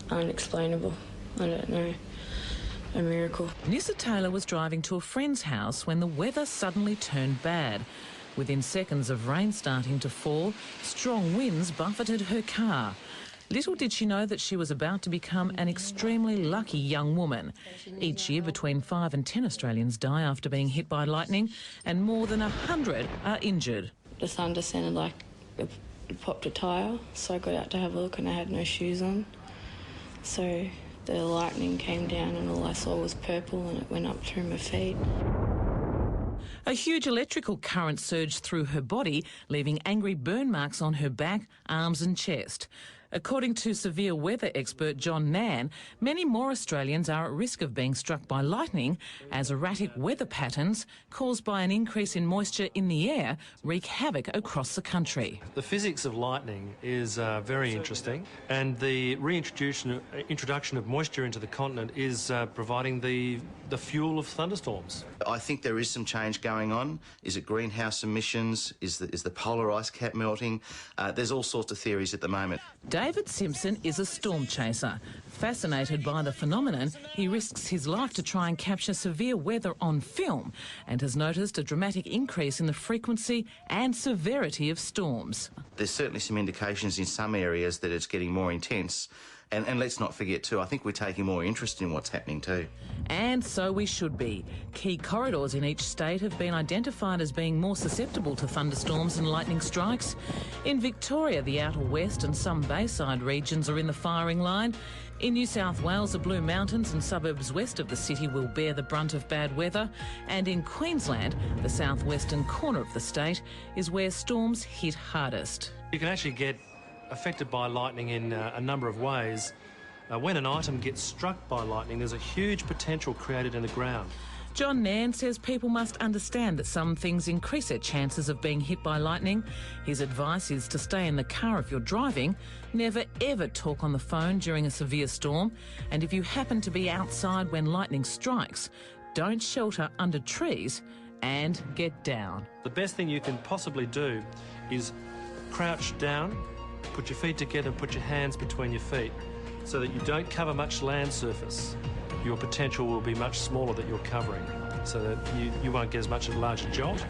Unexplainable. I don't know. A miracle. Nissa Taylor was driving to a friend's house when the weather suddenly turned bad. Within seconds of rain starting to fall, strong winds buffeted her car. Little did she know that she was about to become an extremely lucky young woman. Each year, between 5 and 10 Australians die after being hit by lightning, and more than 100 are injured. The thunder sounded like it popped a tyre, so I got out to have a look and I had no shoes on. So the lightning came down and all I saw was purple and it went up through my feet. A huge electrical current surged through her body, leaving angry burn marks on her back, arms and chest. According to severe weather expert John Nann, many more Australians are at risk of being struck by lightning as erratic weather patterns caused by an increase in moisture in the air wreak havoc across the country. The physics of lightning is very interesting, and the introduction of moisture into the continent is providing the fuel of thunderstorms. I think there is some change going on. Is it greenhouse emissions? Is the polar ice cap melting? There's all sorts of theories at the moment. David Simpson is a storm chaser. Fascinated by the phenomenon, he risks his life to try and capture severe weather on film and has noticed a dramatic increase in the frequency and severity of storms. There's certainly some indications in some areas that it's getting more intense. And let's not forget too, I think we're taking more interest in what's happening too. And so we should be. Key corridors in each state have been identified as being more susceptible to thunderstorms and lightning strikes. In Victoria, the outer west and some bayside regions are in the firing line. In New South Wales, the Blue Mountains and suburbs west of the city will bear the brunt of bad weather. And in Queensland, the southwestern corner of the state is where storms hit hardest. You can actually get affected by lightning in a number of ways. When an item gets struck by lightning, there's a huge potential created in the ground. John Nann says people must understand that some things increase their chances of being hit by lightning. His advice is to stay in the car if you're driving, never ever talk on the phone during a severe storm, and if you happen to be outside when lightning strikes, don't shelter under trees and get down. The best thing you can possibly do is crouch down, put your feet together and put your hands between your feet so that you don't cover much land surface. Your potential will be much smaller that you're covering, so that you won't get as much of a larger jolt.